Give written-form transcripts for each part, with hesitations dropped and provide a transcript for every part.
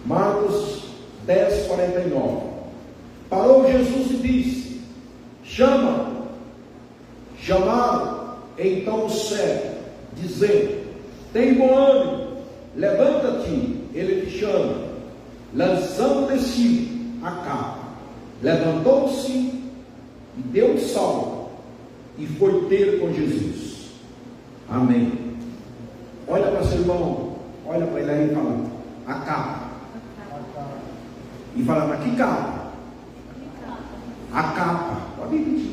Marcos 10, 49. Parou Jesus e disse: chama. Chamaram então o cego, dizendo: tem bom ânimo, levanta-te, ele te chama. Lançando de si a capa, levantou-se e deu um salto e foi ter com Jesus. Amém. Olha para seu irmão, olha para ele aí e fala: a capa. E fala: mas que capa? A capa. Pode repetir.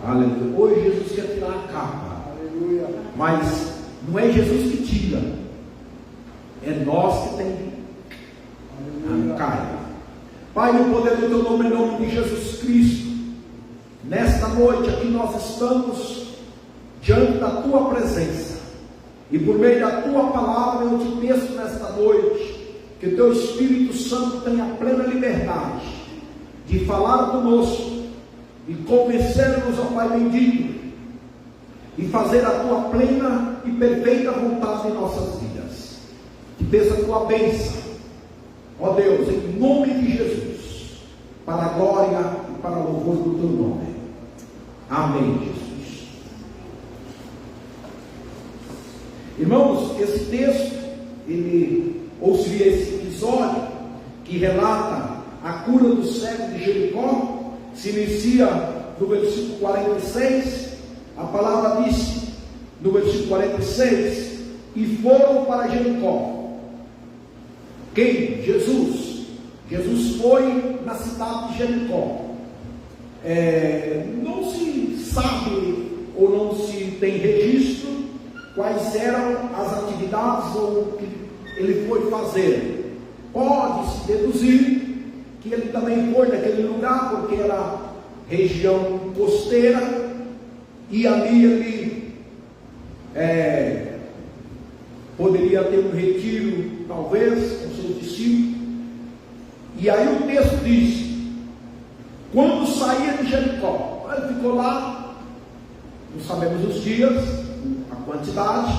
Aleluia. Hoje Jesus quer tirar a capa. Aleluia. Mas não é Jesus que tira, é nós que tem que arrancar. Pai, no poder do teu nome, em nome de Jesus Cristo, nesta noite aqui nós estamos diante da tua presença, e por meio da tua palavra eu te peço nesta noite que o teu Espírito Santo tenha plena liberdade de falar conosco e convencer-nos, ó Pai bendito, e fazer a tua plena e perfeita vontade em nossas vidas. Te peço a tua bênção, ó Deus, em nome de Jesus, para a glória e para o louvor do teu nome. Amém, Jesus. Irmãos, esse texto, ou seria esse episódio que relata a cura do cego de Jericó, se inicia no versículo 46. A palavra diz no versículo 46: e foram para Jericó. Quem? Jesus. Jesus foi na cidade de Jericó. Não se sabe ou não se tem registro quais eram as atividades ou o que ele foi fazer. Pode-se deduzir que ele também foi naquele lugar, porque era região costeira, e ali ele poderia ter um retiro, talvez, com seus discípulos. E aí o texto diz: quando saía de Jericó, ele ficou lá, não sabemos os dias, a quantidade,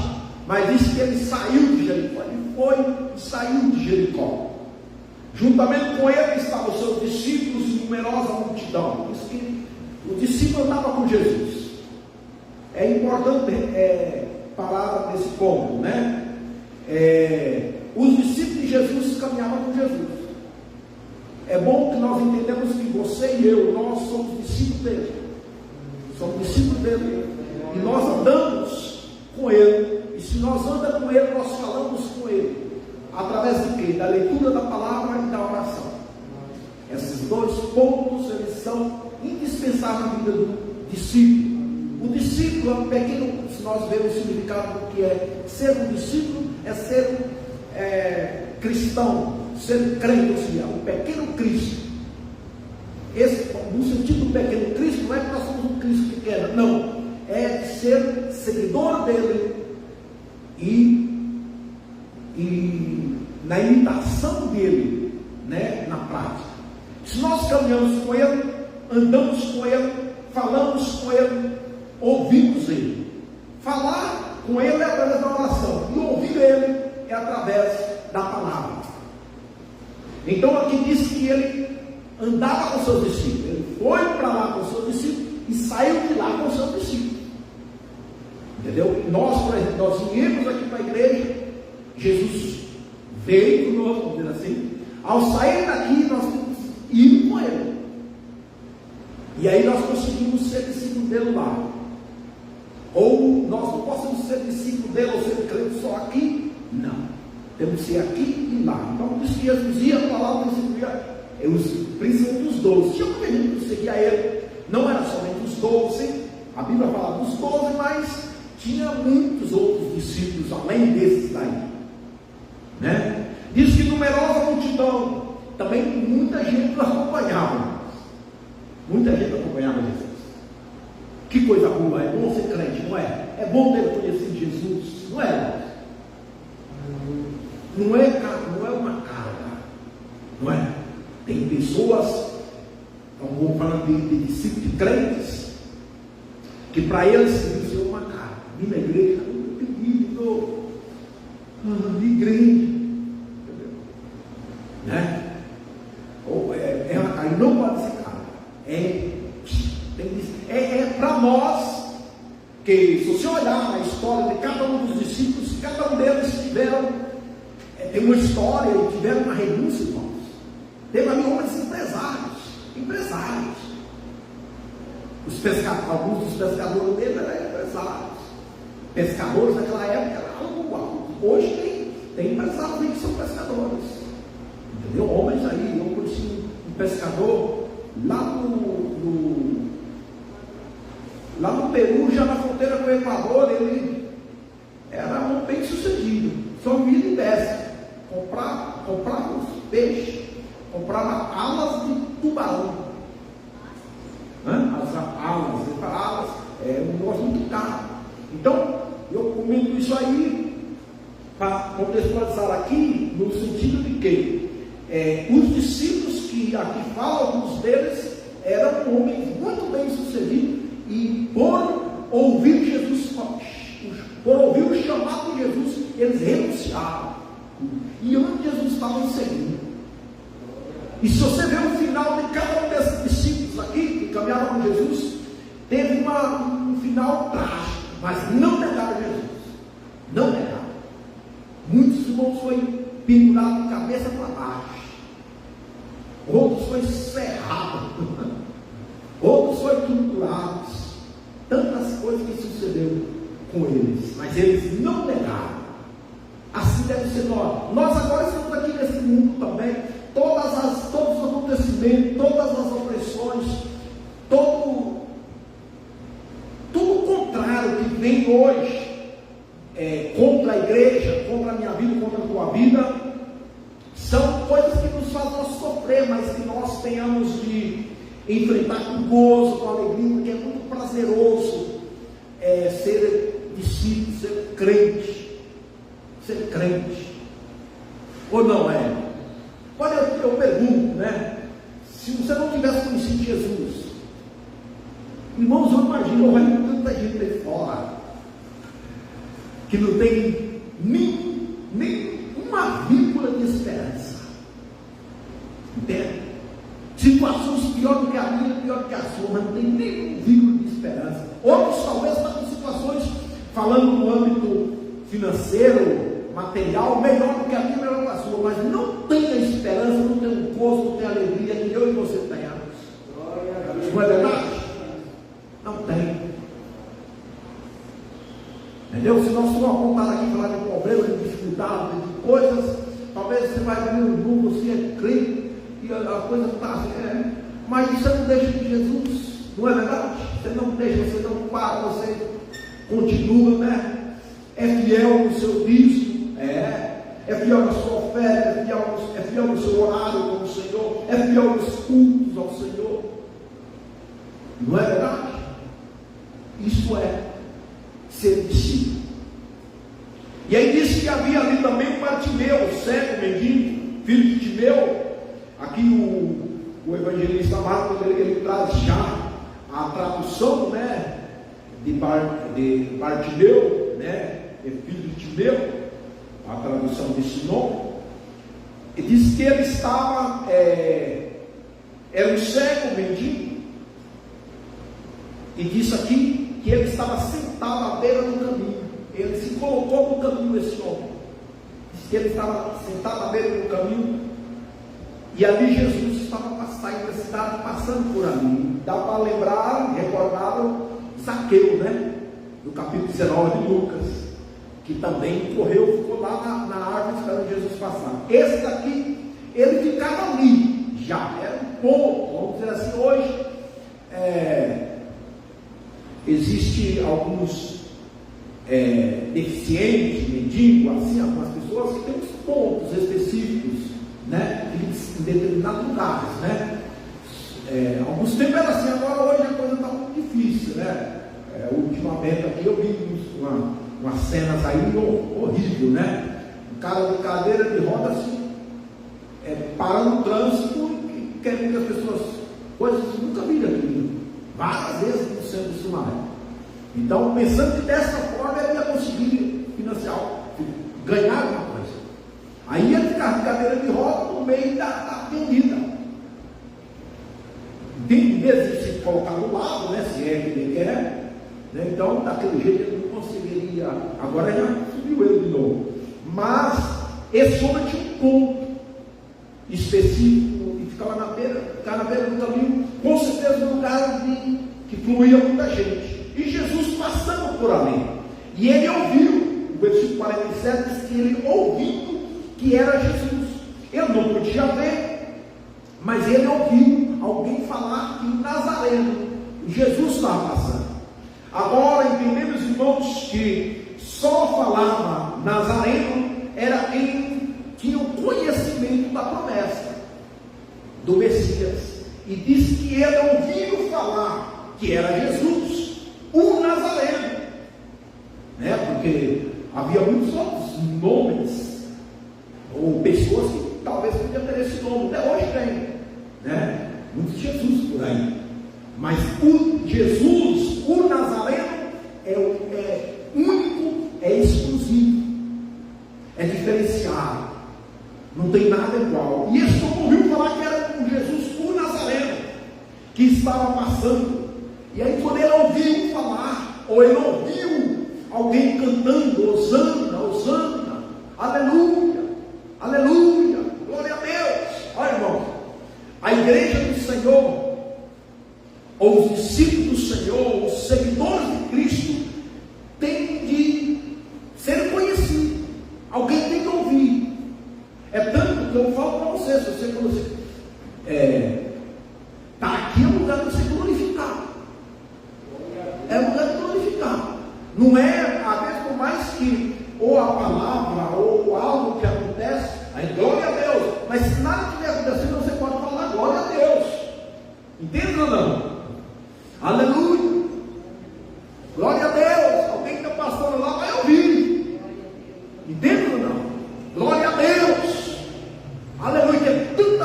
mas diz que ele saiu de Jericó, ele foi e saiu de Jericó. Juntamente com ele estavam os seus discípulos e numerosa multidão. Diz que o discípulo andava com Jesus. É importante parar nesse ponto, né? Os discípulos de Jesus caminhavam com Jesus. É bom que nós entendamos que você e eu, nós somos discípulos dele. Somos discípulos dele. E nós andamos com ele. E se nós andamos com ele, nós falamos com ele. Através de quê? Da leitura da palavra e da oração. Esses dois pontos, eles são indispensáveis na vida do discípulo. O discípulo é um pequeno, se nós vemos o significado do que é ser um discípulo, é ser cristão, ser crente, ou seja, um pequeno Cristo. No sentido do pequeno Cristo, não é que nós somos um Cristo pequeno, não, é ser seguidor dele e na imitação dele, né, na prática. Se nós caminhamos com ele, andamos com ele, falamos com ele, ouvimos ele. Falar com ele é através da oração, e ouvir ele é através da palavra. Então aqui diz que ele andava com seus discípulos, ele foi para lá com seus discípulos e saiu de lá com seus discípulos. Entendeu? Nós viemos aqui para a igreja, Jesus veio conosco, vamos dizer assim. Ao sair daqui, nós temos que ir com ele. E aí nós conseguimos ser discípulos dele lá. Ou nós não possamos ser discípulos dele ou ser crente só aqui. Não. Temos que ser aqui e lá. Então, por isso que Jesus ia para lá, principalmente os 12. Tinha muita gente que seguia ele. Não era somente os 12. A Bíblia fala dos 12, mas tinha muitos outros discípulos além desses daí. Né? Diz que numerosa multidão, também muita gente acompanhava. Muita gente acompanhava Jesus. Que coisa boa, é bom ser crente, não é? É bom ter conhecido Jesus, não é? Não é uma carga, não é? Tem pessoas, estamos falando de discípulos, de crentes, que para eles isso é uma carga. Vim na igreja, pedido, igreja. olhar a história de cada um dos discípulos, cada um deles tem uma história e tiveram uma renúncia, irmãos. Teve ali homens empresários. Alguns dos pescadores dele eram empresários. Pescadores naquela época era algo igual. Hoje tem empresários aí que são pescadores. Entendeu? Homens aí, eu conheci um pescador lá no Peru, já na fronteira com o Equador. Ele era um bem sucedido, só vivia em pesca, comprava os peixes, comprava alas de tubarão, as alas é um negócio muito caro. Então eu comento isso aí para contextualizar aqui, no sentido de que os discípulos que aqui falam, alguns deles eram homens muito bem sucedidos, e por ouvir Jesus, por ouvir o chamado de Jesus, eles renunciaram, e onde Jesus estava seguindo. E se você ver o final de cada um desses discípulos aqui, que caminharam com Jesus, teve um final trágico, mas não negaram Jesus, não negaram. Muitos irmãos foram pendurados de cabeça para baixo, outros foram cerrados, outros foram torturados, tantas coisas que sucederam com eles, mas eles não negaram. Assim deve ser nós agora estamos aqui nesse mundo também, todos os acontecimentos, todas as opressões, tudo contrário que vem hoje contra a igreja, contra a minha vida, contra a tua vida, são coisas que nos fazem sofrer, mas que nós tenhamos de enfrentar com gozo, com alegria, porque é muito prazeroso ser discípulo, ser crente, ou não é? Olha, eu pergunto, né? Se você não tivesse conhecido Jesus, irmãos, eu imagino, vai ter tanta gente aí fora que não tem nem uma vírgula de esperança, entende? Situações pior do que a minha, pior do que a sua, mas não tem nem vírgula de esperança. Outros talvez estão com situações, falando no âmbito financeiro, material, melhor do que a minha, melhor do que a sua, mas não tem a esperança, não tem o gozo, não tem a alegria que eu e você tenhamos. Não é verdade? Não tem. Entendeu? Se nós formos apontar aqui, falar de problemas, de dificuldades, de coisas, talvez você vai ver no mundo, você é crente, e a coisa está assim, mas você não deixa de Jesus, não é verdade? Você não deixa, você não para, você continua, né? É fiel no seu dízimo, é fiel na sua oferta, é fiel no seu horário com o Senhor, é fiel nos cultos ao Senhor, não é verdade? Isso é ser discípulo. E aí disse que havia ali também Bartimeu, o cego, mendigo, filho de Timeu. Aqui o evangelista Marcos, ele traz já a tradução, né, de Bartimeu, né, filho de Timeu, a tradução desse nome, e diz que ele estava, era um cego, mendigo, e diz aqui que ele estava sentado à beira do caminho. Ele se colocou no caminho, esse homem. Diz que ele estava sentado à beira do caminho, e ali Jesus estava saindo da cidade, passando por ali. Dá para lembrar, recordar Zaqueu, né? No capítulo 19 de Lucas, que também correu, ficou lá na árvore esperando Jesus passar. Esse daqui, ele ficava ali, já era um ponto, vamos dizer assim. Hoje existe alguns deficientes, mendigos, assim, algumas pessoas que têm uns pontos específicos, né, em determinados lugares, né? Alguns tempos era assim, agora hoje a coisa está muito difícil, né? Ultimamente aqui eu vi umas cenas aí horríveis, né? Um cara de cadeira de roda assim, parando o trânsito e querendo que as pessoas, coisas que nunca viram aqui, várias vezes no centro de Sumaré. Então, pensando que dessa forma ele ia conseguir financiar, ganhar alguma coisa. Aí ele ficava de cadeira de roda no meio da avenida. Em vez de se colocar do lado, né, se é que ele quer, né? Então daquele jeito ele não conseguiria, agora já subiu ele de novo, mas esse homem tinha um ponto específico e ficava na beira do caminho, com certeza um lugar que fluía muita gente, e Jesus passando por ali, e ele ouviu, o versículo 47 diz que ele ouviu que era Jesus. Ele não podia ver, mas ele ouviu alguém falar que o Nazareno, Jesus estava passando. Agora entendemos, irmãos, que só falava Nazareno era quem tinha o conhecimento da promessa do Messias, e disse que ele ouviu falar que era Jesus, o Nazareno, né? Porque havia muitos outros nomes ou pessoas que talvez podiam ter esse nome, até hoje tem, né? Muitos Jesus por aí, mas o Jesus, o Nazareno, é único, é exclusivo, é diferenciado, não tem nada igual. E esse povo ouviu falar que era o Jesus, o Nazareno, que estava passando. E aí quando ele ouviu falar, ou ele ouviu alguém cantando, Hosana, Hosana, aleluia, aleluia, glória a Deus. Olha, irmão, a igreja do Senhor, ou os discípulos do Senhor, os seguidores de Cristo, têm de ser conhecidos. Alguém tem que ouvir. É tanto que eu falo para você, se você está aqui, é um lugar de você glorificar. É um lugar de glorificar. Não é, às vezes, por mais que ou a palavra ou algo que acontece, aí glória a Deus, mas se nada estiver acontecendo, você pode falar glória a Deus. Entende ou não? Aleluia, glória a Deus. Alguém que está passando lá vai ouvir. Entende ou não? Glória a Deus, aleluia. É tanta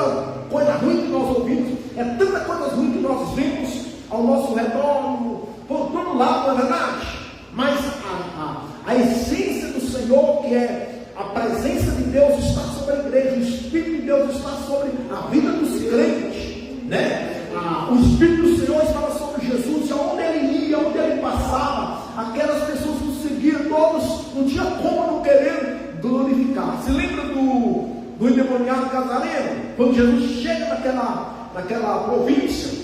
coisa ruim que nós ouvimos, é tanta coisa ruim que nós vemos ao nosso redor, por todo lado, não é verdade? Mas a essência do Senhor, que é a presença de Deus, está sobre a igreja, o Espírito de Deus está sobre a vida dos crentes, né? O Espírito do Senhor estava sobre Jesus, e aonde ele ia, onde ele passava, aquelas pessoas que o seguiam, todos, não tinha como não querer glorificar. Se lembra do endemoniado Gadareno? Quando Jesus chega naquela província,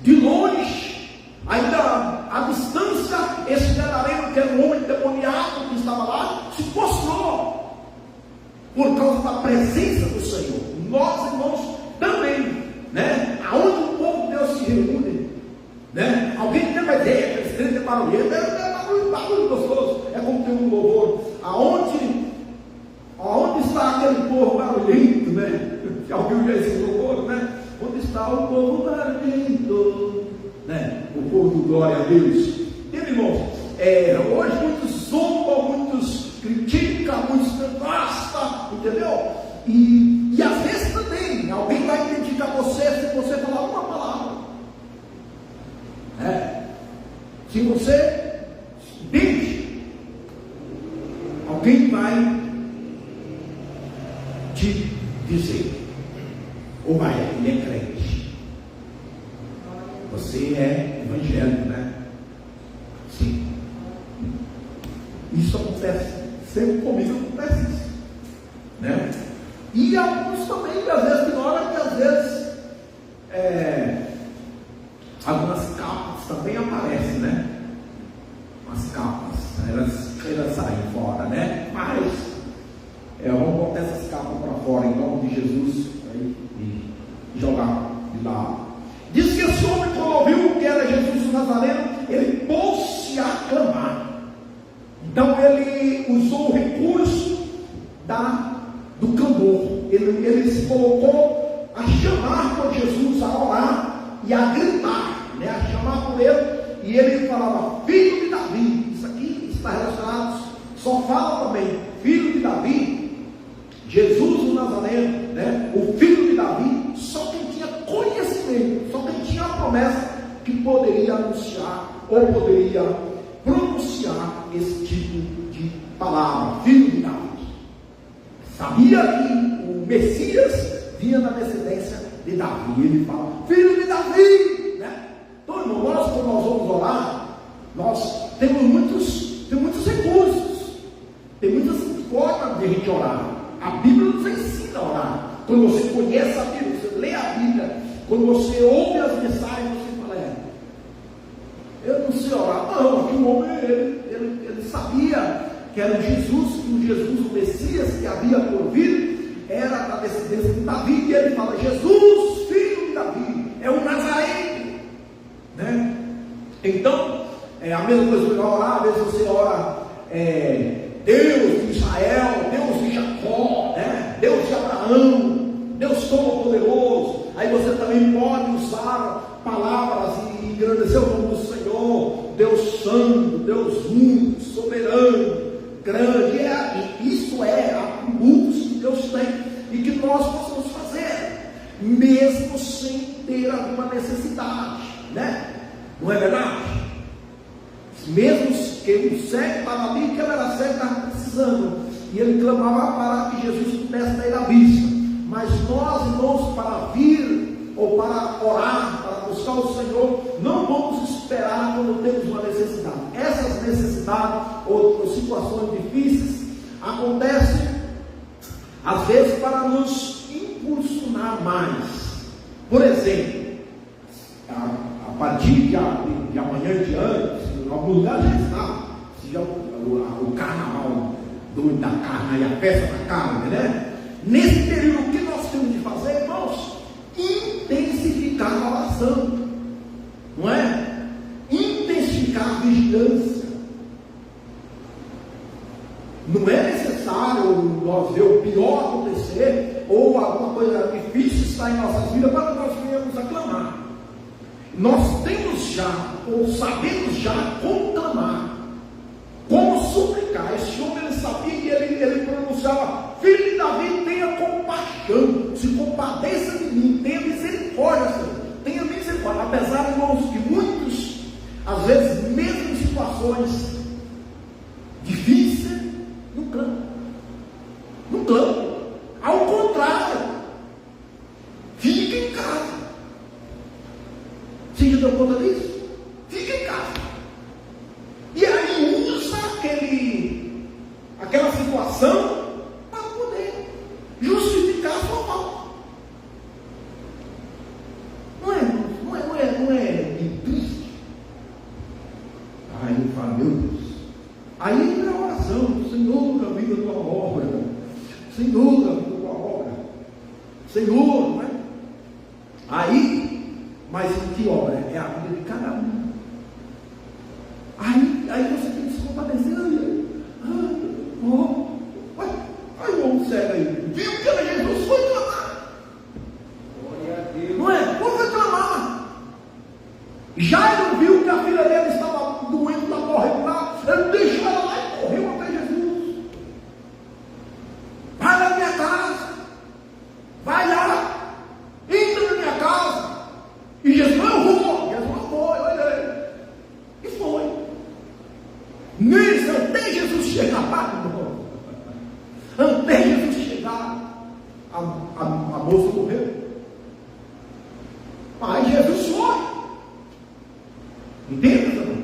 de longe, ainda à distância, esse Gadareno, que era um homem endemoniado que estava lá, se prostrou por causa da presença do Senhor. Nós, irmãos, também, né? Aonde o povo de Deus se reúne, né? Alguém tem uma ideia que eles têm de barulhento, é barulho gostoso, é como tem um louvor. Aonde está aquele povo barulhento, né? Já ouviu já esse louvor, né? Onde está o povo barulhento, né? O povo do glória a Deus. E, irmãos, hoje muitos zombam, muitos criticam, muitos gostam, entendeu? E às vezes também alguém vai criticar você se você falar uma palavra, né? Se você entende, alguém vai te dizer, ou vai, ele é crente, você é evangélico, né? Sim. Isso acontece, sempre comigo acontece isso, né? E alguns também, às vezes, ignoram que às vezes algumas capas também aparecem, né? As capas, elas saem fora, né? Mas vamos botar essas capas para fora em nome de Jesus e jogar de lado. Diz que esse homem, quando ouviu que era Jesus o Nazareno, ele pôs-se a clamar. Então ele usou o recurso do clamor. Ele se colocou a chamar por Jesus, a orar e a gritar, né? A chamar por ele. E ele falava, filho de Davi. Isso aqui está relacionado, só fala também, filho de Davi, Jesus o Nazareno, né? O filho de Davi. Só quem tinha conhecimento, só quem tinha a promessa, que poderia anunciar ou poderia pronunciar esse tipo de palavra, filho de Davi. Sabia que o Messias vinha na descendência de Davi. Ele fala, filho de Davi, né? Então, irmão, quando nós vamos orar, Nós temos muitos recursos, tem muitas formas de a gente orar. A Bíblia nos ensina a orar. Quando você conhece a Bíblia, você lê a Bíblia, quando você ouve as mensagens, você fala: eu não sei orar. Não, aqui o homem, ele sabia que era Jesus, que o Jesus, o Messias que havia por vir, era da descendência de Davi, e ele fala: Jesus, filho de Davi, é o Nazareno, né? Então, a mesma coisa que orar, às vezes você ora, Deus de Israel, Deus de Jacó, né? Deus de Abraão, Deus Todo-Poderoso. Aí você também pode usar palavras e engrandecer o nome do Senhor, Deus Santo, Deus único, soberano, grande. Isso é atributos que Deus tem e que nós possamos fazer, mesmo sem ter alguma necessidade, né? Não é verdade? Mesmo que o cego estava ali, que ele era cego, estava precisando, e ele clamava para que Jesus pudesse ter a vista. Mas nós, irmãos, para vir ou para orar, para buscar o Senhor, não vamos esperar quando temos uma necessidade. Essas necessidades ou situações difíceis acontecem às vezes para nos impulsionar mais. Por exemplo, a partir de amanhã em diante, em algum lugar já está, seja o carnaval da carne, a festa da carne, né? Nesse período, o que nós temos de fazer, irmãos? Intensificar a oração, não é? Intensificar a vigilância. Não é necessário nós ver o pior acontecer, ou alguma coisa difícil estar em nossas vidas, para nós venhamos a clamar. Nós temos já, ou sabemos já, como clamar, como suplicar. Esse homem, ele sabia que ele pronunciava: filho de Davi, tenha compaixão, se compadeça de mim, tenha misericórdia, Senhor, tenha misericórdia. Apesar, irmãos, que muitos, às vezes, mesmo em situações difíceis, não clamam. Não clamam. Ao contrário, fica em casa. Você já deu conta disso? Fica em casa. E aí usa aquela situação para poder justificar a sua falta. Não é triste? Aí ele fala: meu Deus. Aí entra a oração: Senhor, aviva a tua obra. Senhor, aviva a tua obra. Senhor, não é? Aí, mas em que obra? É a vida de cada um. Aí você tem que se compadecer. Aí o homem cego aí, viu que era Jesus, foi clamar. Não é? Foi clamar. Jairo viu que a filha dele estava doente, estava morrendo lá. Ele deixou ela lá e correu até Jesus. Vai na minha casa. Vai lá. Entra na minha casa. E Jesus: eu vou. Jesus foi, olha aí. E foi. Nisso, até Jesus chegar lá, irmão. Até Jesus chegar, a moça morreu. Aí Jesus foi. Entende, irmão?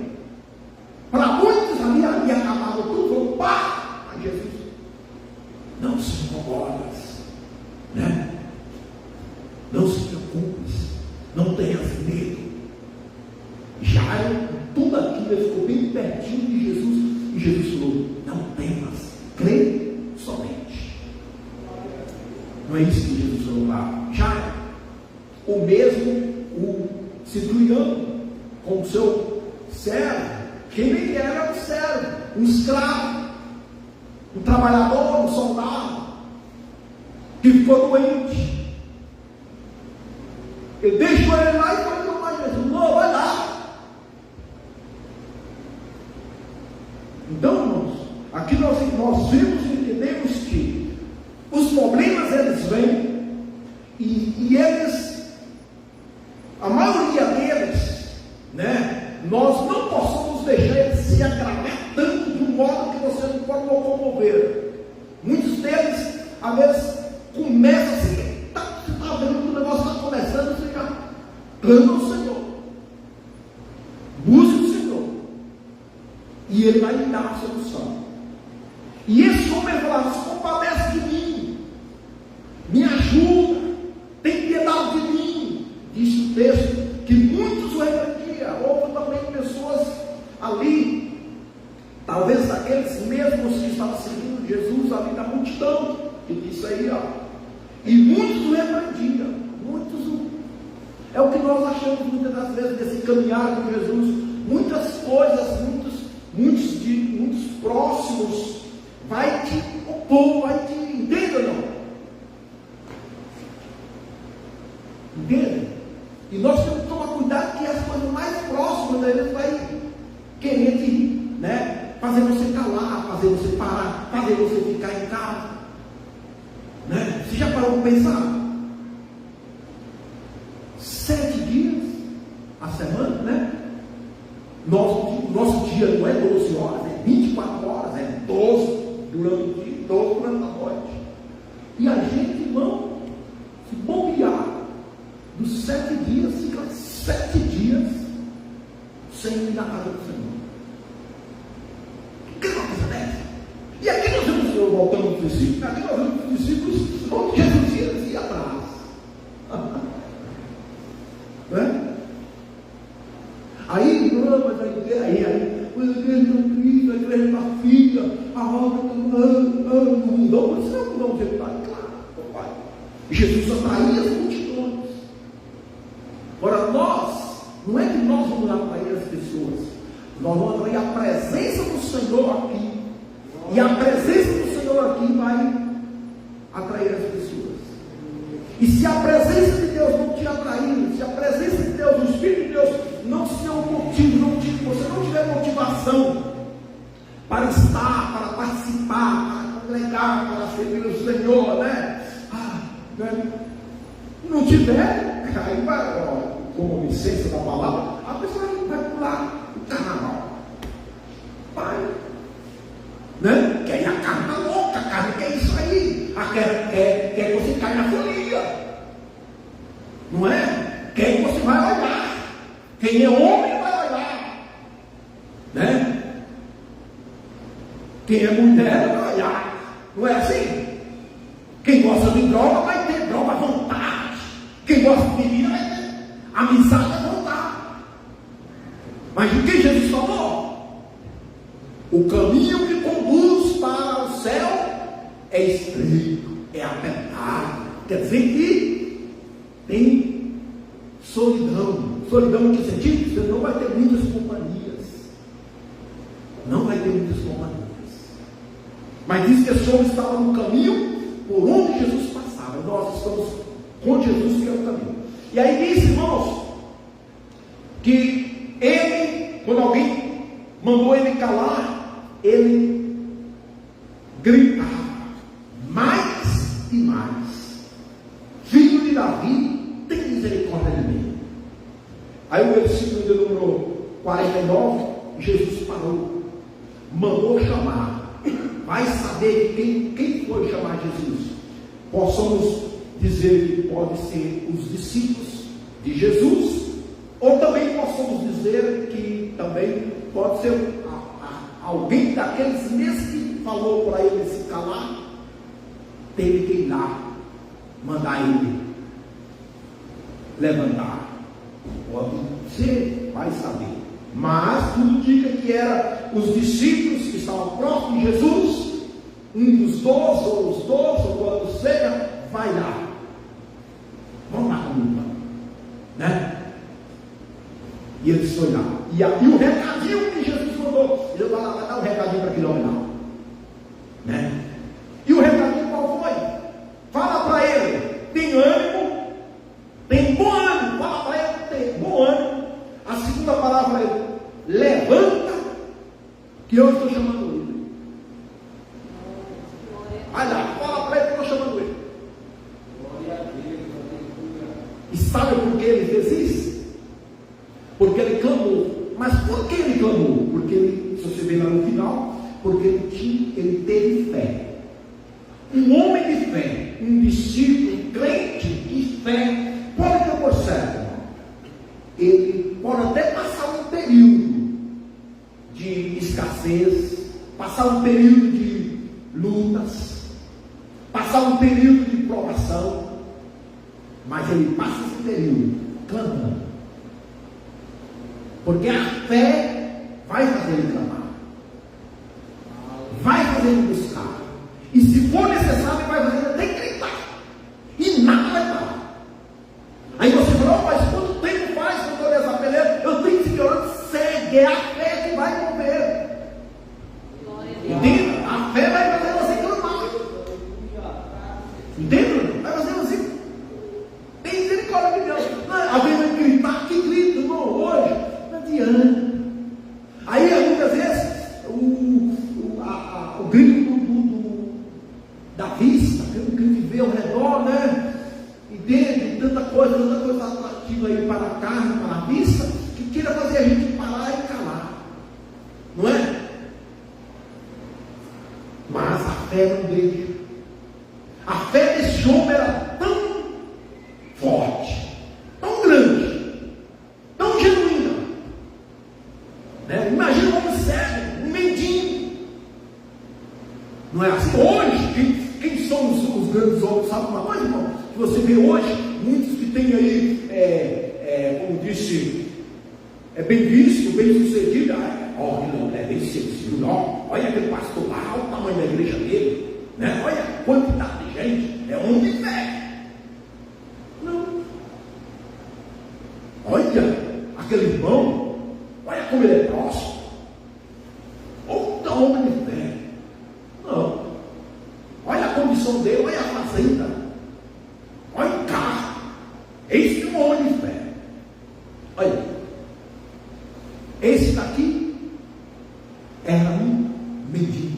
Para muitos ali havia acabado tudo. Falou: pá! Aí Jesus: não se incomodas, né? Não se preocupes, não tenhas medo. Jairo, tudo aquilo, ele ficou bem pertinho de Jesus, e Jesus falou: não temas, crê somente. Não é isso que Jesus falou lá? Jairo, o mesmo, o centurião, com o seu servo, que ele era um servo, um escravo, um trabalhador, um soldado, que ficou doente. Ele deixou ele lá e foi tomar Jesus: não, vai lá. Então, irmãos, aqui nós vemos e entendemos que os problemas, eles vêm e eles, a maioria deles, né, nós não possamos deixar eles se agravar tanto de um modo que você não pode locomover. Muitos deles, às vezes, começam assim: você está vendo que o negócio está começando, você já clama ao Senhor, busca o Senhor, isso aí, ó. E muitos o repreendiam, muitos o... É o que nós achamos muitas das vezes desse caminhar com Jesus. Muitas coisas, muitos próximos vai te opor, vai te... Entenda ou não? Entende? E nós temos que tomar cuidado que as coisas mais próximas deles vai querer te, né, fazer você calar, fazer você parar, fazer você ficar em casa. Né? Você já parou para pensar? 7 dias a semana, né? Nosso dia não é 12 horas, é 24 horas, é 12 durante o dia, 12 durante a noite. E a gente, irmão, se bombear, dos 7 dias, fica 7 dias sem ir na casa do Senhor. Que coisa dessa? E aqui nós vemos, voltando ao princípio, aqui nós vemos os discípulos onde Jesus ia atrás. Né? Aí, mas a igreja do Cristo, a igreja da filha, a obra do mundão, mas não mudou o jeito, claro, pai. Jesus atraía as multidões. Agora, não é que nós vamos atrair as pessoas, nós vamos atrair a presença do Senhor aqui, e a presença do Senhor aqui vai atrair as pessoas. E se a presença de Deus não te atrair, se a presença de Deus, o Espírito de Deus não se der um motivo, você não tiver motivação para estar, para participar, para congregar, para servir o Senhor, né? Não tiver, aí vai, como licença da palavra, a pessoa vai pular o carnaval. Vai. Né? Que aí a carne está louca, a carne quer isso aí. Quer que você caia na folia. Não é? Quer que você vai olhar. Quem é homem vai olhar. Né? Quem é mulher vai olhar. Não é assim? Quem gosta de droga vai ter droga à vontade. Quem gosta de menina vai ter amizade à vontade. Mas o que Jesus falou? O caminho que conduz para o céu é estreito, é apertado. Quer dizer que tem solidão. Solidão em que sentido? Você não vai ter muitas companhias. Não vai ter muitas companhias. Mas diz que esse homem estava no caminho por onde Jesus passava. Nós estamos com Jesus, que é o caminho. E aí diz, irmãos, que ele, quando alguém mandou ele calar, ele gritava mais e mais: Filho de Davi, tem misericórdia de mim. Aí o versículo de número 49, Jesus parou, mandou chamar. Vai saber quem foi chamar Jesus. Possamos dizer que pode ser os discípulos de Jesus, ou também possamos dizer que também pode ser alguém daqueles mesmos que falou para ele se calar, teve que ir lá, mandar ele levantar. Pode ser, vai saber. Mas tudo indica que eram os discípulos que estavam próximos de Jesus, um dos 12, ou os 12, ou quando seja, vai lá. Vamos lá comigo, né? E eles foram lá. E o recadinho que Jesus mandou, ele vai lá, vai dar um recadinho para aquele homem lá, né? E o recadinho qual foi? Fala para ele, tem ânimo, tem bom ânimo. Fala para ele, tem bom ânimo. A segunda palavra é: levanta, que eu estou chamando ele. Vai lá, fala para ele que eu estou chamando ele. E sabe por que ele fez isso? Porque ele clamou. Mas por que ele clamou? Porque ele, se você ver lá no final, porque ele teve fé. Um homem de fé, um discípulo, um crente de fé, pode ter por certo, ele pode até passar um período de escassez, passar um período de lutas, passar um período de provação, mas ele passa esse período clamando, porque a fé vai fazer ele clamar, vai fazer ele buscar, e se for necessário vai fazer ele até Entende? Vai fazendo assim. Tem misericórdia de Deus. Alguém vai gritar, que grita, irmão, hoje. Não adianta. Aí, muitas vezes, o grito da vista, o grito de ver ao redor, né? E dentro, tanta coisa atrativa aí para a carne, para a vista, que queira fazer a gente parar e calar. Não é? Mas a fé não deixa. A fé desse homem era tão forte, tão grande, tão genuína, né? Imagina um homem cego, um mendigo. Não é assim? Hoje, quem são os grandes homens? Sabe uma coisa, irmão? Que você vê hoje, muitos que têm aí, como disse, bem visto, bem sucedido. Não é bem sucedido, não. Olha aquele pastor lá, olha o tamanho da igreja dele, né? Olha a quantidade de gente, é homem de fé. Não. Olha aquele irmão, olha como ele é próximo. Outro homem de fé. Não. Olha a condição dele, olha a fazenda, olha o carro. Esse é um homem de fé. Olha, esse daqui era um mendigo,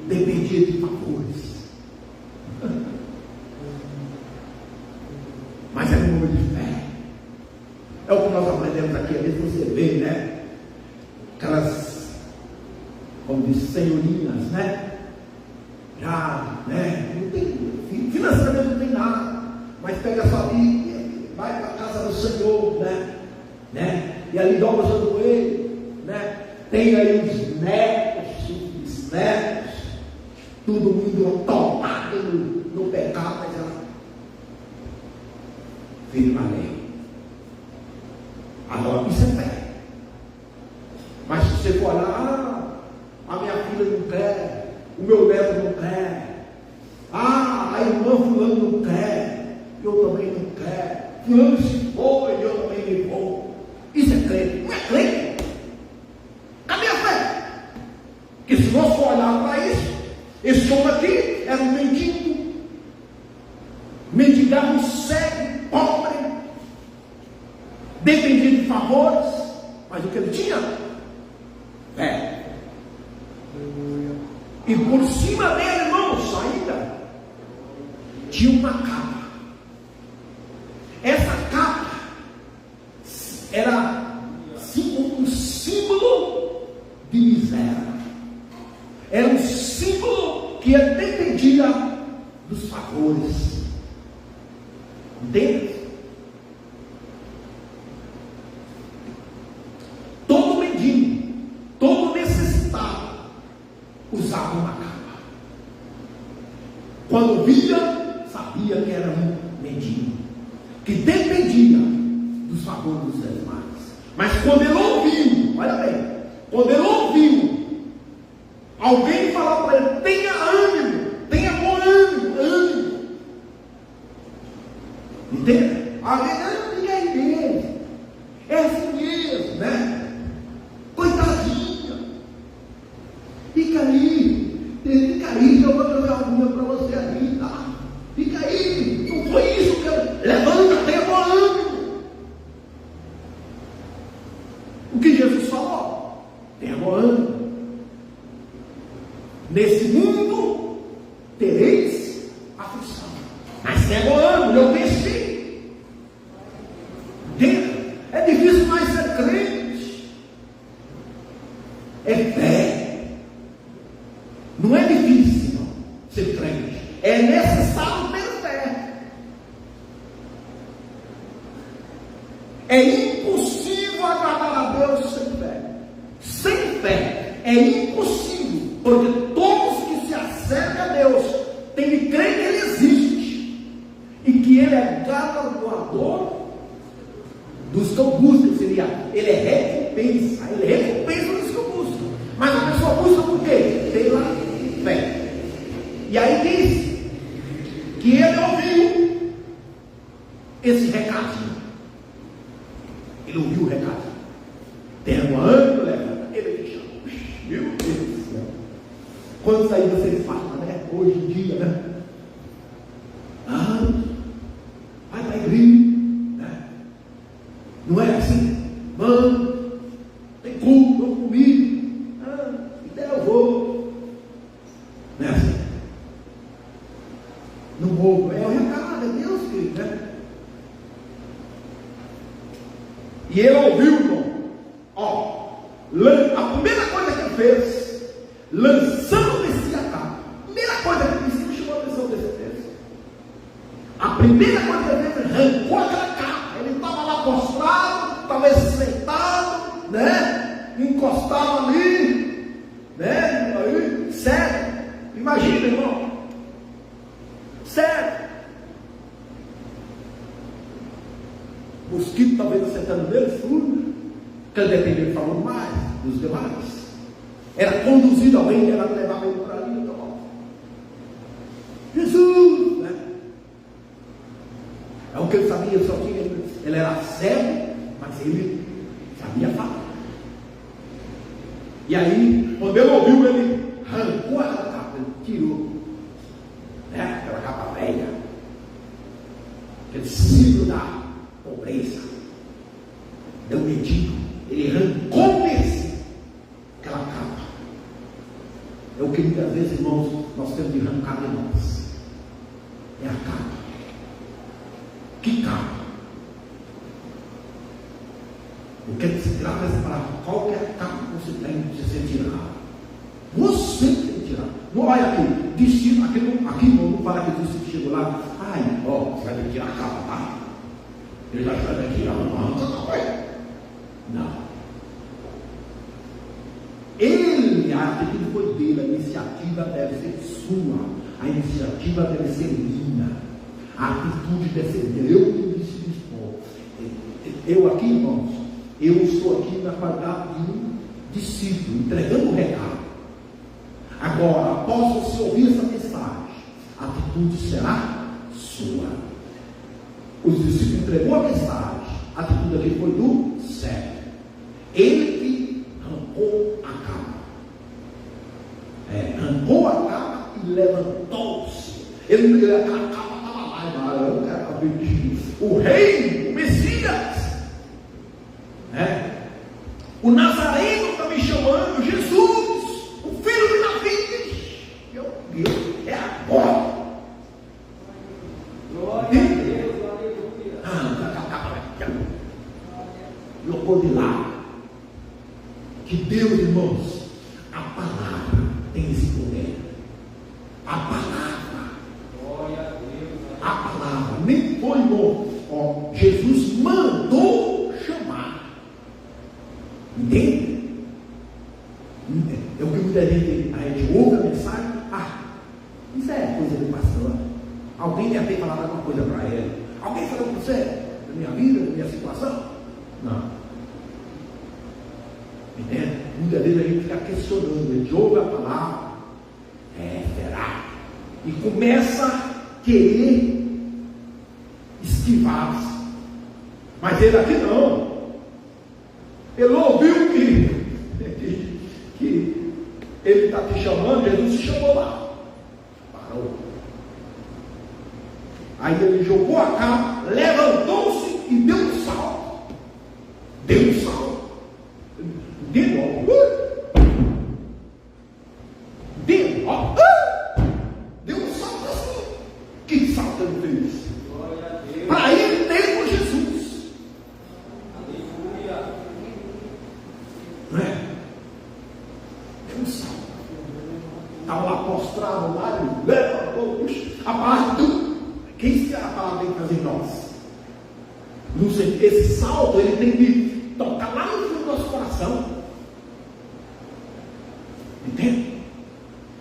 dependia de favores, mas era um homem de fé. É o que nós aprendemos aqui. Às vezes você vê, né, aquelas, como diz, senhorinhas, né, já, né, não tem, financeiramente não tem nada, mas pega a família, vai para a casa do Senhor, né, e ali dobra o seu joelho, né, tem aí os netos, os bisnetos, todo mundo tomado no pecado, mas ela firme a lei. Agora isso é fé. Mas se você for olhar, a minha filha não quer, o meu neto não quer, a irmã fulano não quer, eu também não quero, fulano se foi, eu também me vou. Isso é crente, não é crente? Cadê a fé? Que se nós for olhar para isso, esse homem aqui era um mendigo, mendigava, um cego, pobre, dependia de favores, mas o que ele tinha? Fé. E por cima dele, irmãos, ainda tinha uma capa. Essa capa era um símbolo de miséria. Era um símbolo que dependia dos favores deles. Todo mendigo, todo necessitado usava uma capa. Quando via, sabia que era um mendigo, que dependia dos favores dos demais. Mas quando ele ouviu, olha bem, quando ele ouviu alguém falar para ele: tenha ânimo, tenha bom ânimo, entende? Alguém não diga aí dele, é assim mesmo, né? Coitadinha, fica aí, eu vou trazer alguma para você ali, tá? Fica aí, não foi isso que eu. Levanta, tenha bom ânimo. O que Jesus falou? Tenha bom ânimo. Nesse mundo tereis aflição, mas tenha bom ânimo, eu venci. É difícil mais ser crente. É fé. Não é difícil não, ser crente. É necessário ter fé. É impossível agradar a Deus sem fé. Sem fé é impossível, porque todos que se acercam a Deus têm que crer que Ele existe e que Ele é galardoador dos que o buscam. Seria, Ele é recompensa. Ele é recompensa dos que o buscam. Mas a pessoa busca por quê? Pela fé. E aí diz que ele ouviu esse recadinho. Ele ouviu o recadinho. Tenha um ânimo, levanta. Ele deixa. Meu Deus do céu. Quantos aí vocês falam, né? Hoje em dia, né? alegria, né? Não é assim? Mano, tem culto, eu comi, então eu vou. Não é assim? Não vou, é o recado, é Deus, querido, né? E ele ouviu, irmão, a primeira coisa que ele fez, lançando esse ataque, a primeira coisa que ele me chamou a atenção desse texto, a primeira coisa que ele fez, arrancou aquela capa, ele estava lá prostrado, estava sentado, né, encostado ali, né, aí, sério, imagina, irmão, sério, mosquito talvez acertando nele, furo, que ele falou mais dos demais, era conduzido alguém que era levado ele para ali, então, Jesus, né? É o que ele sabia, só que ele era cego, mas ele sabia falar. E aí, quando ele ouviu, ele arrancou a capa, ele tirou, né? Aquela capa velha, aquele símbolo da pobreza, deu mendigo, ele arrancou desse aquela capa. É o que muitas vezes, irmãos, nós temos de arrancar de nós. É a capa. Que capa? O que se trata é para qualquer capa que você tem de ser tirado. Você tem que tirar. Não olha aqui, destino, aqui não fala que o discípulo chegou lá, você vai ter que tirar a capa, tá? Ele já vai ter que tirar, não. A atitude foi dele, a iniciativa deve ser sua, a iniciativa deve ser minha, a atitude deve ser minha. Eu que disse isso, eu aqui, irmãos, eu estou aqui na qualidade de um discípulo, entregando o recado. Agora, após você ouvir essa mensagem, a atitude será sua. Os discípulos entregou a mensagem, a atitude aqui foi do cego. Ele que arrancou a capa. Arrancou a capa e levantou-se. Aquela capa estava lá, o rei, o Messias, o Nazareno está me chamando, Jesus, o filho de Davi. Meu Deus, é agora. Glória a Deus, aleluia. Jogou de lá. Que Deus, irmãos, a palavra tem esse poder. A palavra. Glória a Deus. A palavra. Nem foi, irmão. Jesus mandou chamar. Entende? É o que muita gente, a gente ouve a mensagem. Isso é coisa do pastor. Alguém ia ter falado alguma coisa para ele. Alguém falou com você da minha vida, da minha situação? Não. Entende? Muitas vezes a gente fica questionando, a gente ouve a palavra, será? E começa a querer esquivar-se. Mas ele aqui não. Ele ouviu que ele está te chamando, Jesus te chamou lá. Parou. Aí ele jogou a capa, levantou-se e deu um salto. Deu um salto. De novo. Deu um salto assim. Que salto ele fez? Para ele mesmo Jesus. Aleluia. Não é? Deu um salto. Estava lá prostrado, lá, ele levantou. A palavra do. Quem se a palavra tem que fazer em nós? Esse salto ele tem que tocar lá no fundo do nosso coração. Entende?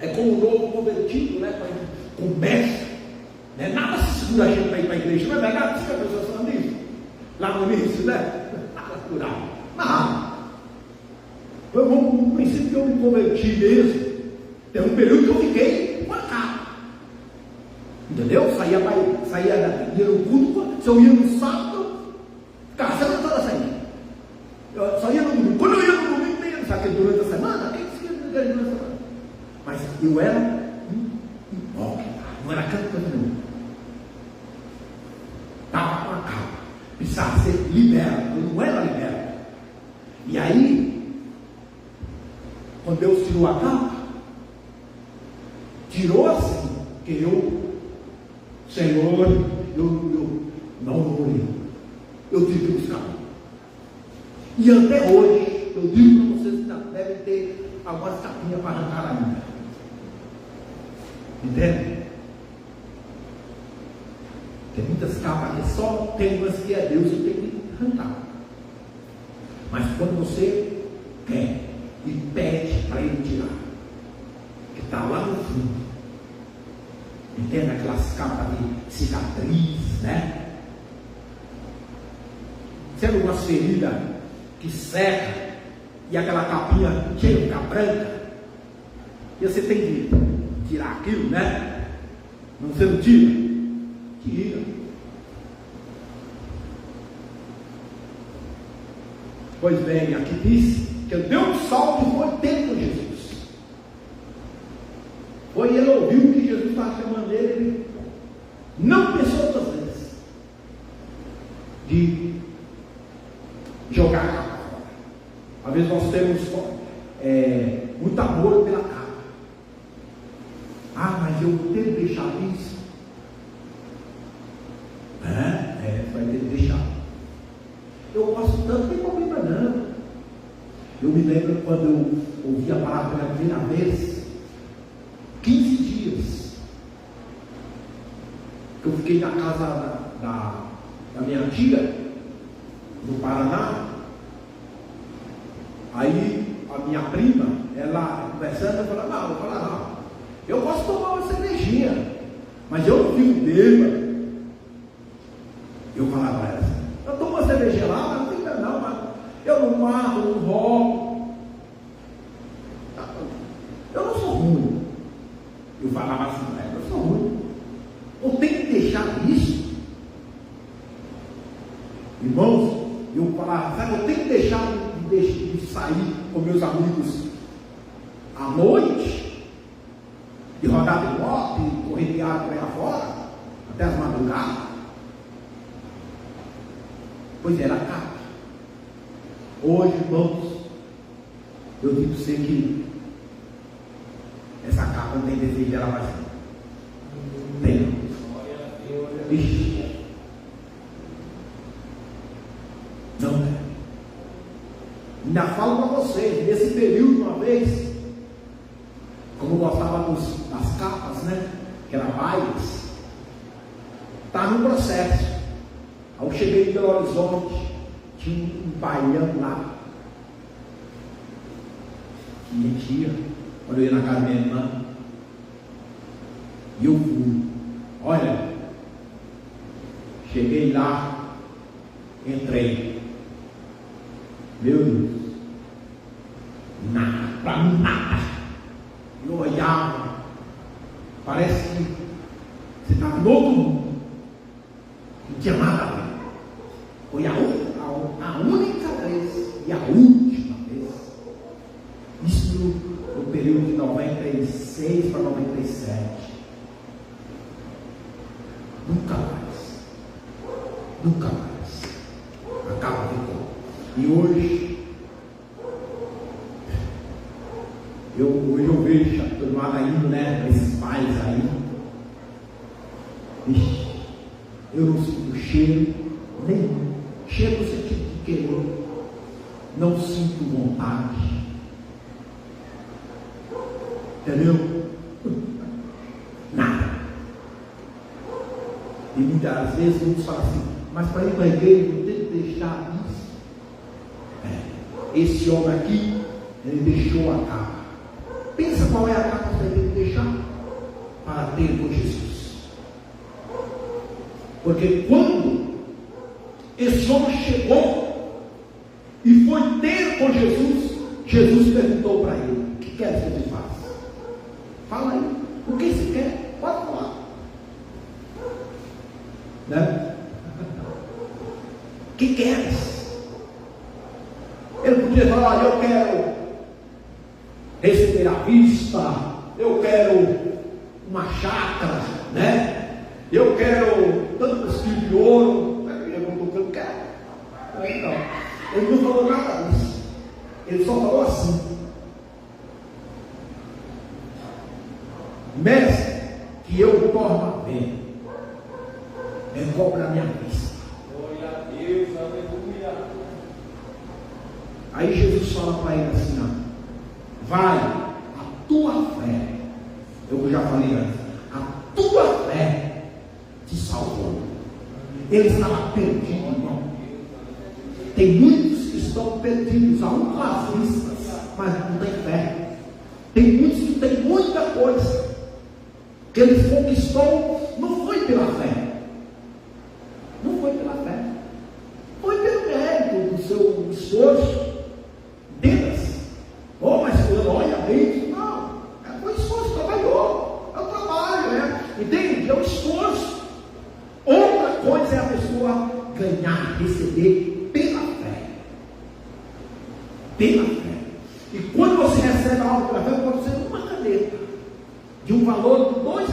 É como o novo convertido, né? Com o mestre. Né? Nada se segura a gente para ir para a igreja. Não é verdade? Você pessoas falando isso? Lá no início, né? Nada curar. Nada. No princípio que eu me converti mesmo, tem um período que eu fiquei com a capa. Entendeu? Saía ia no culto, se eu ia no sábado, ficava a semana toda saindo. Eu só ia no domingo. Quando eu ia no domingo, nem sabe que durante a semana, quem se ia durante a semana? Mas eu era hipócrita, não era canto nenhum. Estava com a precisava ser liberto, eu não era liberto. E aí, quando Deus tirou a capa, tirou assim, que Senhor, eu não morri, eu tive que buscar. E até hoje, eu digo para vocês que devem ter algumas capinhas para arrancar ainda. Entende? Tem muitas capas que só tem umas que é Deus que tem que arrancar. Mas quando você quer e pede para Ele tirar, que está lá no fundo, entende? Aquelas capas de cicatriz, né? Sendo uma ferida que seca e aquela capinha chega a ficar branca, e você tem que tirar aquilo, né? Não, você não tira? Tira. Pois bem, aqui diz que deu um salto e foi ter com Jesus. Foi, ele ouviu que Jesus estava chamando ele, ele não pensou outras vezes de jogar a capa fora. Às vezes nós temos muito amor pela capa. Ah, mas eu tenho que deixar isso. Vai ter que deixar. Eu gosto tanto, não tem problema não. Eu me lembro quando eu ouvi a palavra pela primeira vez, 15 dias, que eu fiquei na casa da minha tia, no Paraná. Aí a minha prima, ela conversando, eu falava, eu posso tomar uma cervejinha, mas eu não fico bêbado. Eu falava para ela assim, eu tomo uma cervejinha lá, mas não fica não, mas eu não mato, não roubo, eu não sou ruim. Eu falava assim para ela, eu sou ruim. Eu tenho que deixar isso. Irmãos, eu falava, sabe, eu tenho que deixar de sair com meus amigos à noite, de rodar de moto, de correr de água por aí afora, até as madrugadas. Pois era a capa. Hoje, irmãos, eu digo para você que essa capa não tem desejo dela mais. Tem. Ixi. Não tem. Ainda falo para vocês, nesse período, uma vez, como eu gostava das capas, né? Que era bailes, está no processo. Aí eu cheguei em Belo Horizonte, tinha um bailão lá, que minha tia, quando eu ia na casa da minha irmã, e eu fui. Olha, cheguei lá, entrei. Meu Deus, nada, para mim nada. Eu olhava, parece que você estava no outro mundo, não tinha nada a ver. Foi a única vez e a última vez, isso no período de 96 para 97. Nunca mais. A capa ficou. E hoje eu vejo a turma indo, né? Esses pais aí. Ixi, eu não sinto cheiro nenhum. Cheiro no sentido de querer. Não sinto vontade. Entendeu? Nada. E muitas vezes muitos falam assim, mas para ir para a igreja não tem que deixar isso. Esse homem aqui, ele deixou a capa. Pensa qual é a capa que você tem que deixar para ter com Jesus. Porque quando esse homem chegou e foi ter com Jesus, Jesus perguntou para ele, o que quer que eu te faça? Fala aí, o que você quer? Pode falar. Né? O que queres? Ele podia falar, olha, eu quero receber a vista, eu quero uma chácara, né? Eu quero tantos quilos de ouro. Ele perguntou, o que quer? Não. Ele não falou nada disso. Ele só falou assim: mestre, que eu torno a ver, recobre a minha vista. Glória a Deus, aleluia. Aí Jesus fala para ele assim: ó, vai, a tua fé, eu já falei antes, a tua fé te salvou. Ele estava perdido, irmão. Tem muitos que estão perdidos, aún com as vistas, mas não tem fé. Tem muitos que têm muita coisa que eles conquistou, não foi pela fé. Não foi pela fé. Foi pelo mérito do seu esforço. Deus. Oh, mas fulano, olha bem. Não, foi esforço, trabalhou. É o trabalho, né? Entende? É o esforço. Outra coisa é a pessoa ganhar, receber pela fé. Pela fé. E quando você recebe algo pela fé, pode ser uma caneta de um valor de R$2.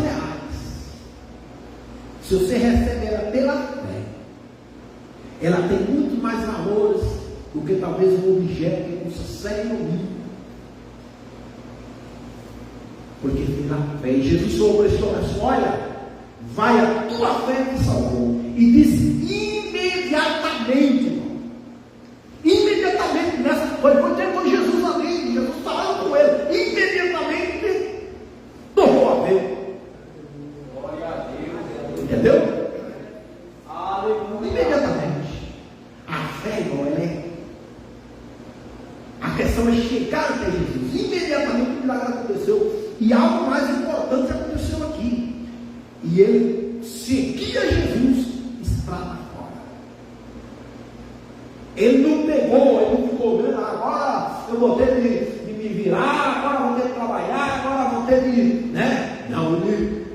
Se você recebe ela pela fé, ela tem muito mais valores do que talvez um objeto que custa 100 mil. Porque pela fé, e Jesus falou para esse homem assim: olha, vai, a tua fé te salvou. E disse imediatamente, irmão. Imediatamente, nessa coisa, foi depois Jesus ali, Jesus falando com ele, imediatamente tornou a ver. Glória a Deus. Entendeu? Aleluia. Imediatamente. A fé, irmão, ela é. A questão é chegar até Jesus. Imediatamente o milagre aconteceu. E algo mais importante aconteceu aqui. E ele seguia Jesus estrada fora. Ele não pegou, ele não ficou vendo, agora eu vou ter de me virar, agora eu vou ter de trabalhar, agora eu vou ter de. Né? Não, ele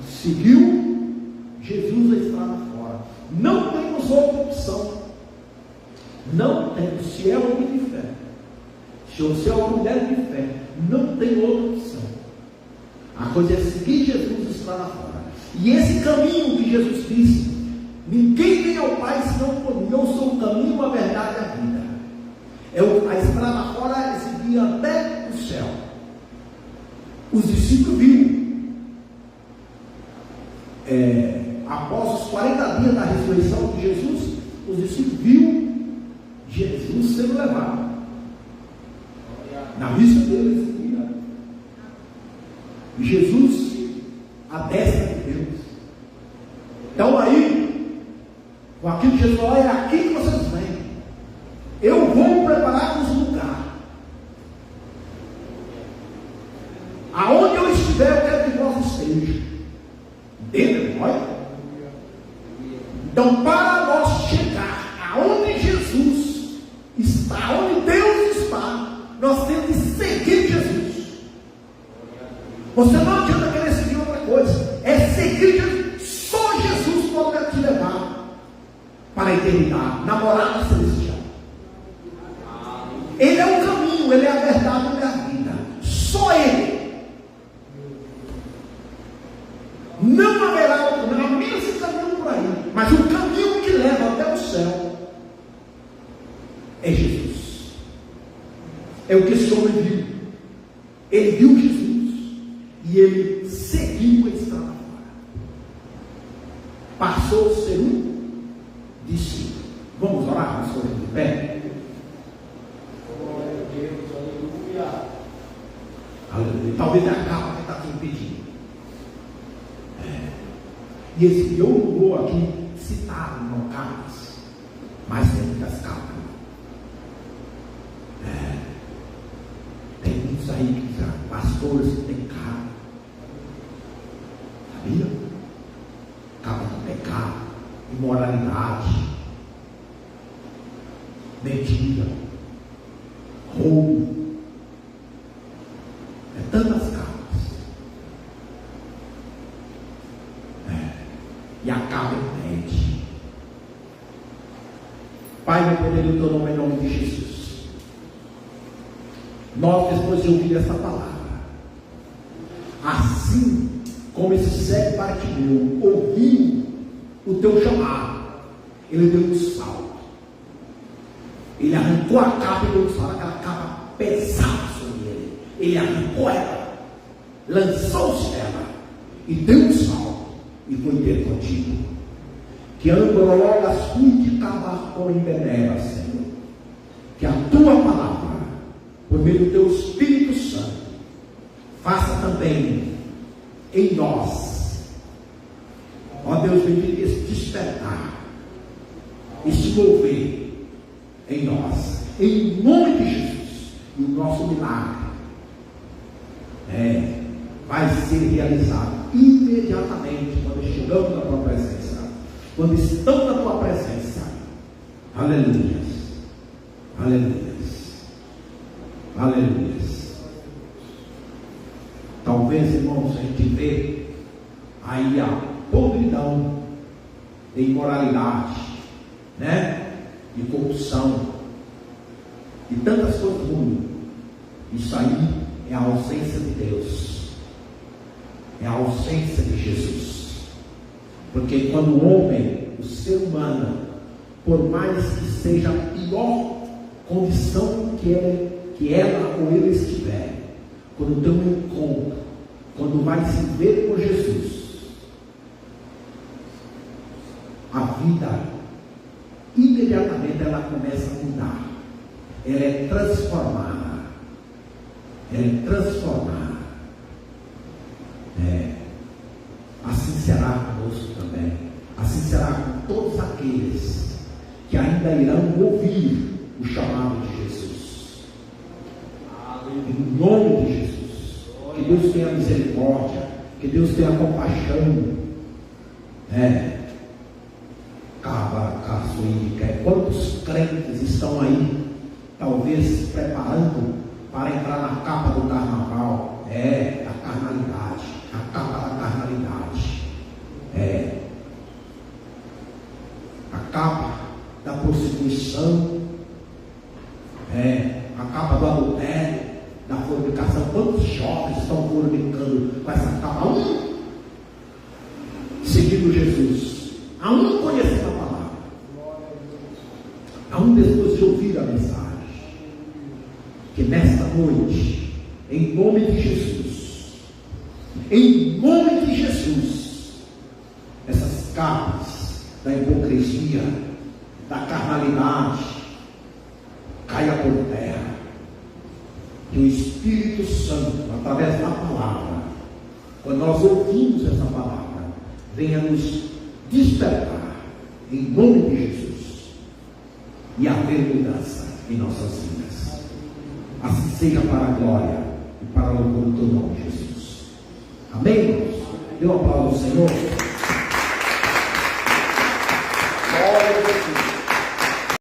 seguiu Jesus a estrada fora. Não temos outra opção. Não temos. Se é homem de fé, se você é uma mulher de fé, não tem outra opção. A coisa é seguir Jesus a estrada fora. E esse caminho que Jesus disse: ninguém vem ao Pai senão por mim. Eu sou o caminho, a verdade e a vida. A estrada fora é seguir até o céu. Os discípulos viram. Após os 40 dias da ressurreição de Jesus, os discípulos viram Jesus sendo levado. Na vista deles, e Jesus à destra de Deus. Então aí, com aquilo que Jesus falou: é aqui que vocês vêm. Eu vou preparar-vos um lugar. Aonde eu estiver, eu quero que vós estejam. Entendeu? Olha. Então, para nós chegar aonde Jesus está, onde Deus está, nós temos que seguir Jesus. Você não adianta querer seguir outra coisa. É seguir Jesus. Só Jesus pode te levar para a eternidade, na morada celestial. Ele é o caminho, ele é a verdade, ele é a vida. Só Ele. Não haverá outro caminho. Há menos caminho por aí, mas o caminho que leva até o céu é Jesus. É o que esse homem viu. Ele viu Jesus e ele seguiu a estrada fora. Passou a ser um discípulo. Vamos orar? Vamos fazer de pé. Glória a Deus, aleluia. Aleluia. Talvez é a capa que está te impedindo. E esse eu não vou aqui citar não capas, mas tem muitas capas. Tem muitos aí que são pastores que têm capa. Sabia? Capa de pecado, imoralidade, mentira, roubo. É tantas capas. E a capa impede. Pai, meu poder do teu nome, em nome de Jesus. Nós, depois de ouvir esta palavra, assim como esse cego Bartimeu ouviu o teu chamado, ele deu um salto. Ele arrancou a capa e deu um salto, aquela capa pesada sobre ele. Ele arrancou ela, lançou-se nela e deu um salto e foi ter contigo. Que andrologas cuide cavar com Beneva, Senhor. Que a tua palavra, por meio do teu Espírito Santo, faça também em nós, ó Deus bendito, esse despertar, esse mover em nós, em nome de Jesus. E o nosso milagre vai ser realizado imediatamente quando chegamos na tua presença, quando estamos na tua presença. Aleluias, aleluias, aleluias. Talvez, irmãos, a gente vê aí a podridão de imoralidade, de corrupção, e tantas coisas ruins. Isso aí é a ausência de Deus, é a ausência de Jesus. Porque quando o homem, o ser humano, por mais que seja a pior condição que ela ou ele estiver, quando tem um encontro, quando vai se ver com Jesus, a vida imediatamente ela começa a mudar, ela é transformada, assim será conosco também, assim será com todos aqueles que ainda irão ouvir o chamado de Jesus. Em nome de Jesus, que Deus tenha misericórdia, que Deus tenha compaixão. Quantos crentes estão aí, talvez se preparando para entrar na capa do carnaval? A carnalidade, a capa da carnalidade, a capa da prostituição, a capa do adultério, da fornicação. Quantos jovens estão fornicando com essa capa? Seguindo Jesus, conhecendo a palavra, depois de ouvir a mensagem. Que nesta noite, em nome de Jesus, essas capas da hipocrisia, da carnalidade, caia por terra. Que o Espírito Santo, através da palavra, quando nós ouvimos essa palavra, venha nos despertar, em nome de Jesus, e haver mudança em nossas vidas. Assim seja, para a glória e para o louvor do teu nome, Jesus. Amém, irmãos? Dê um aplauso ao Senhor. Glória a Deus.